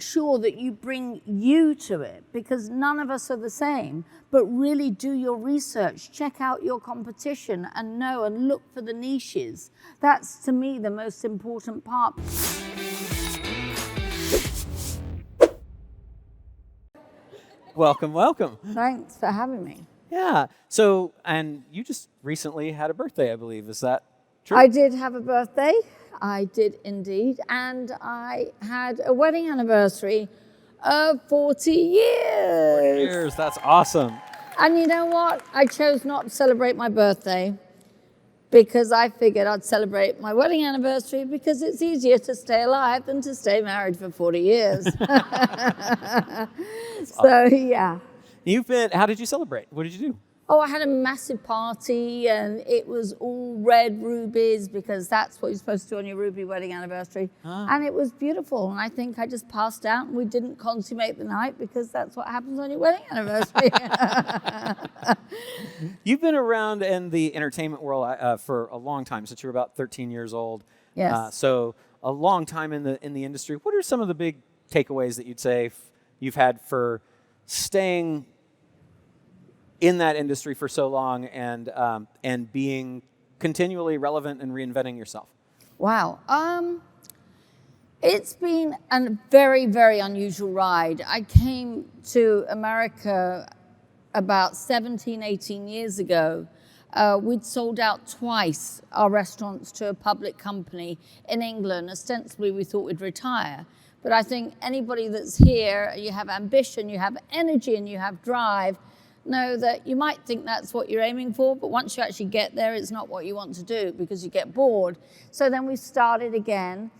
Sure that you bring you to it, because none of us are the same, but really do your research, check out your competition and know and look for the niches. That's, to me, the most important part. Welcome, welcome. Thanks for having me. Yeah. So, and you just recently had a birthday, I believe. Is that true? I did have a birthday. I did indeed. And I had a wedding anniversary of 40 years. 40 years. That's awesome. And you know what? I chose not to celebrate my birthday because I figured I'd celebrate my wedding anniversary because it's easier to stay alive than to stay married for 40 years. So, yeah. How did you celebrate? What did you do? Oh, I had a massive party and it was all red rubies because that's what you're supposed to do on your ruby wedding anniversary. And it was beautiful. And I think I just passed out and we didn't consummate the night because that's what happens on your wedding anniversary. You've been around in the entertainment world for a long time, since you were about 13 years old. Yes. So a long time in the industry. What are some of the big takeaways that you'd say you've had for staying in that industry for so long and being continually relevant and reinventing yourself? Wow. It's been a very, very unusual ride. I came to America about 17, 18 years ago. We'd sold out twice our restaurants to a public company in England. Ostensibly, we thought we'd retire. But I think anybody that's here, you have ambition, you have energy, and you have drive, know that you might think that's what you're aiming for, but once you actually get there, it's not what you want to do because you get bored. So then we started again.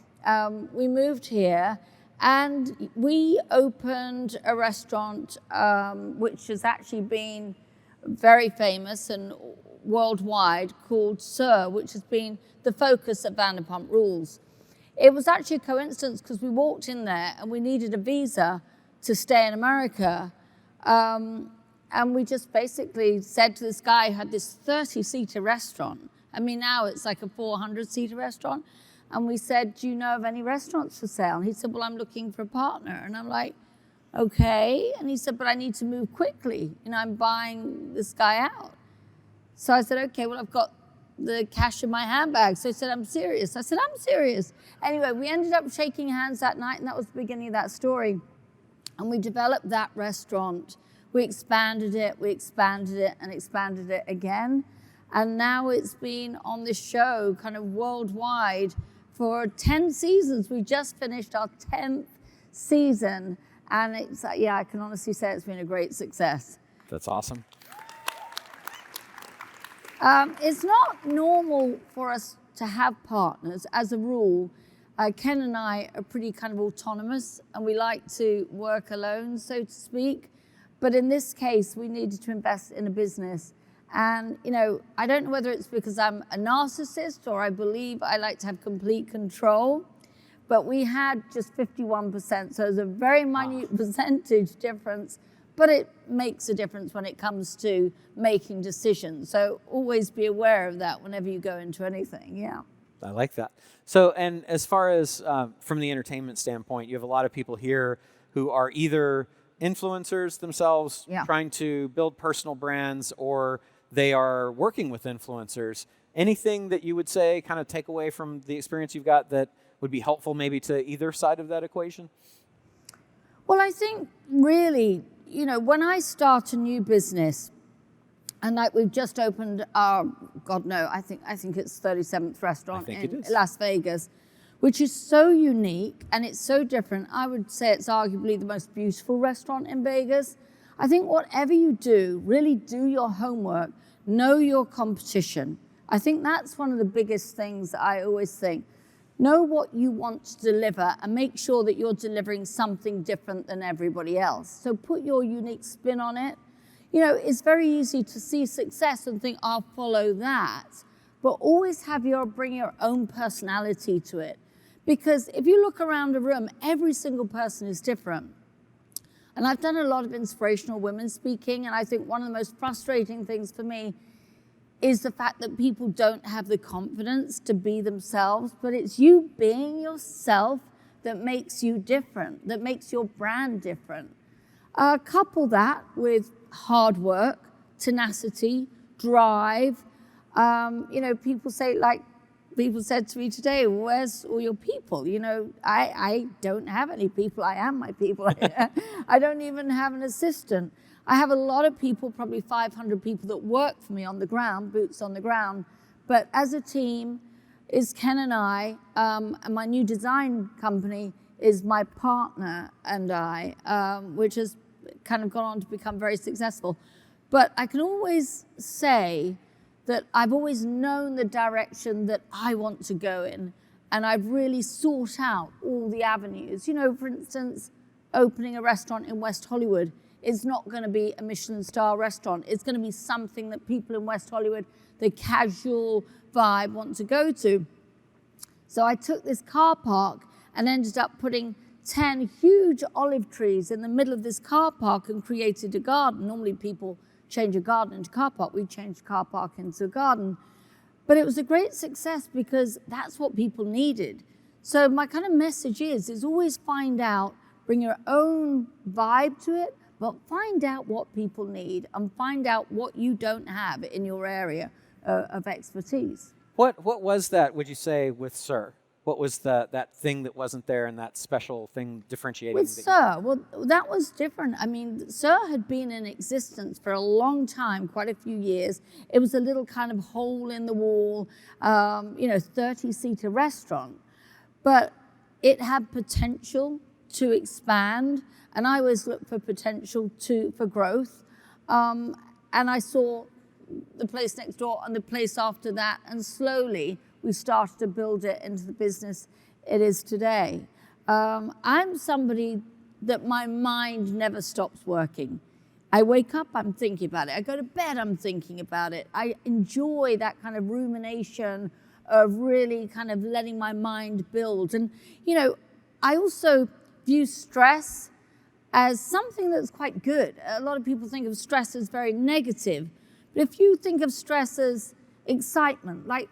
We moved here and we opened a restaurant which has actually been very famous and worldwide, called Sir, which has been the focus of Vanderpump Rules. It was actually a coincidence because we walked in there and we needed a visa to stay in America. And we just basically said to this guy who had this 30-seater restaurant. I mean, now it's like a 400-seater restaurant. And we said, do you know of any restaurants for sale? And he said, well, I'm looking for a partner. And I'm like, okay. And he said, but I need to move quickly. You know, I'm buying this guy out. So I said, okay, well, I've got the cash in my handbag. So he said, I'm serious. I said, I'm serious. Anyway, we ended up shaking hands that night, and that was the beginning of that story. And we developed that restaurant. We expanded it, and expanded it again. And now it's been on the show kind of worldwide for 10 seasons. We just finished our 10th season. And it's, yeah, I can honestly say it's been a great success. That's awesome. It's not normal for us to have partners. As a rule, Ken and I are pretty kind of autonomous, and we like to work alone, so to speak. But in this case, we needed to invest in a business. And, you know, I don't know whether it's because I'm a narcissist or I believe I like to have complete control, but we had just 51%. So it's a very minute percentage difference, but it makes a difference when it comes to making decisions. So always be aware of that whenever you go into anything, yeah. I like that. So, and as far as from the entertainment standpoint, you have a lot of people here who are either influencers themselves, trying to build personal brands, or they are working with influencers. Anything that you would say, kind of take away from the experience you've got that would be helpful maybe to either side of that equation? Well, I think really, you know, when I start a new business, and like we've just opened our, God no, I think it's 37th restaurant in Las Vegas, which is so unique and it's so different. I would say it's arguably the most beautiful restaurant in Vegas. I think whatever you do, really do your homework, know your competition. I think that's one of the biggest things that I always think. Know what you want to deliver and make sure that you're delivering something different than everybody else. So put your unique spin on it. You know, it's very easy to see success and think, I'll follow that. But always bring your own personality to it. Because if you look around a room, every single person is different. And I've done a lot of inspirational women speaking, and I think one of the most frustrating things for me is the fact that people don't have the confidence to be themselves, but it's you being yourself that makes you different, that makes your brand different. Couple that with hard work, tenacity, drive. People said to me today, where's all your people? I don't have any people. I am my people. I don't even have an assistant. I have a lot of people, probably 500 people that work for me on the ground, boots on the ground. But as a team, is Ken and I, and my new design company is my partner and I, which has kind of gone on to become very successful. But I can always say that I've always known the direction that I want to go in, and I've really sought out all the avenues. For instance, opening a restaurant in West Hollywood is not going to be a Michelin star restaurant. It's going to be something that people in West Hollywood, the casual vibe, want to go to. So I took this car park and ended up putting 10 huge olive trees in the middle of this car park and created a garden. Normally people change a garden into a car park. We changed a car park into a garden. But it was a great success because that's what people needed. So my kind of message is always find out, bring your own vibe to it, but find out what people need and find out what you don't have in your area of expertise. What was that, would you say, with Sir? What was that thing that wasn't there and that special thing differentiating? With Sir, well, that was different. I mean, Sir had been in existence for a long time, quite a few years. It was a little kind of hole in the wall, 30-seater restaurant. But it had potential to expand, and I always look for potential for growth. And I saw the place next door and the place after that, and slowly we started to build it into the business it is today. I'm somebody that my mind never stops working. I wake up, I'm thinking about it. I go to bed, I'm thinking about it. I enjoy that kind of rumination of really kind of letting my mind build. And, I also view stress as something that's quite good. A lot of people think of stress as very negative. But if you think of stress as excitement, like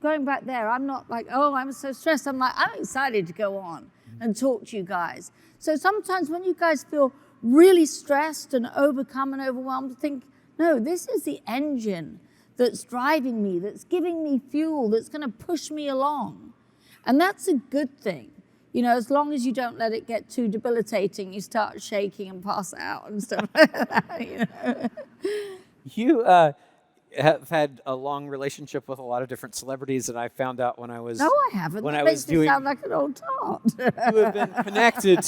going back there, I'm not like, oh, I'm so stressed. I'm like, I'm excited to go on and talk to you guys. So sometimes when you guys feel really stressed and overcome and overwhelmed, think, no, this is the engine that's driving me, that's giving me fuel, that's going to push me along. And that's a good thing. As long as you don't let it get too debilitating, you start shaking and pass out and stuff like that, You have had a long relationship with a lot of different celebrities that I found out when I was... No, I haven't. That makes me sound like an old tart. You have been connected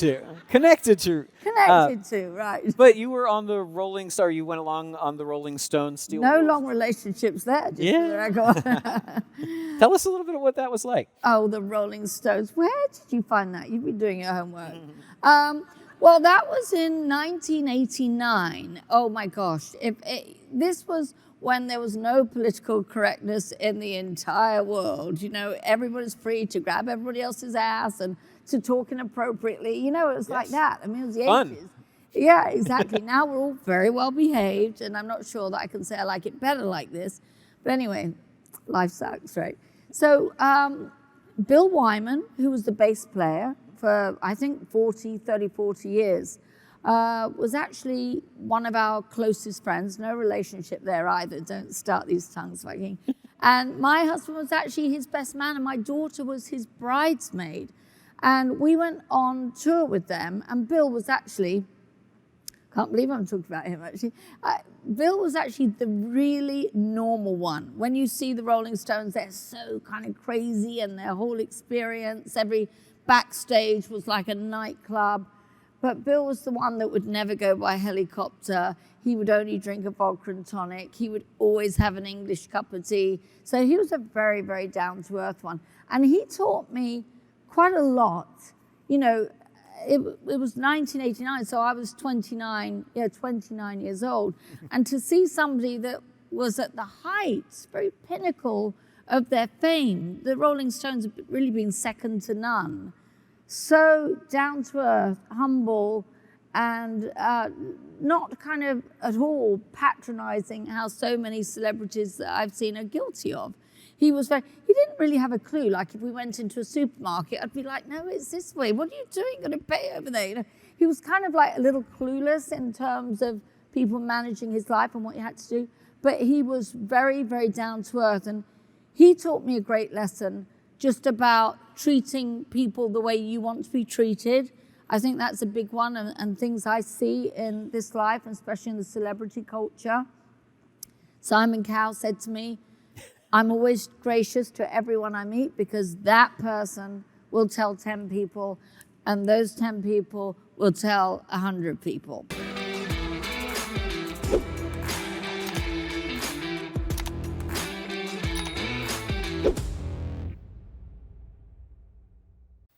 to, right. But you were on the Rolling Star. You went along on the Rolling Stone Stewart. No long relationships there. Tell us a little bit of what that was like. Oh, the Rolling Stones. Where did you find that? You've been doing your homework. Well, that was in 1989. Oh my gosh. This was when there was no political correctness in the entire world. Everybody's free to grab everybody else's ass and to talk inappropriately. It was like that. I mean, it was the 80s. Yeah, exactly. Now we're all very well behaved, and I'm not sure that I can say I like it better like this. But anyway, life sucks, right? So Bill Wyman, who was the bass player for, I think, 40 years, was actually one of our closest friends. No relationship there either. Don't start these tongues wagging. And my husband was actually his best man, and my daughter was his bridesmaid. And we went on tour with them, and Bill was actually, can't believe I'm talking about him actually, Bill was actually the really normal one. When you see the Rolling Stones, they're so kind of crazy, and their whole experience, every backstage was like a nightclub. But Bill was the one that would never go by helicopter. He would only drink a vodka and tonic. He would always have an English cup of tea. So he was a very, very down-to-earth one. And he taught me quite a lot. It was 1989, so I was 29 years old. And to see somebody that was at the heights, very pinnacle of their fame, the Rolling Stones have really been second to none. So down to earth, humble, and not kind of at all patronizing how so many celebrities that I've seen are guilty of. He didn't really have a clue. Like if we went into a supermarket, I'd be like, no, it's this way. What are you doing? You're going to pay over there. You know, he was kind of like a little clueless in terms of people managing his life and what he had to do. But he was very, very down to earth. And he taught me a great lesson just about treating people the way you want to be treated. I think that's a big one, and things I see in this life, and especially in the celebrity culture. Simon Cowell said to me, I'm always gracious to everyone I meet because that person will tell 10 people and those 10 people will tell 100 people.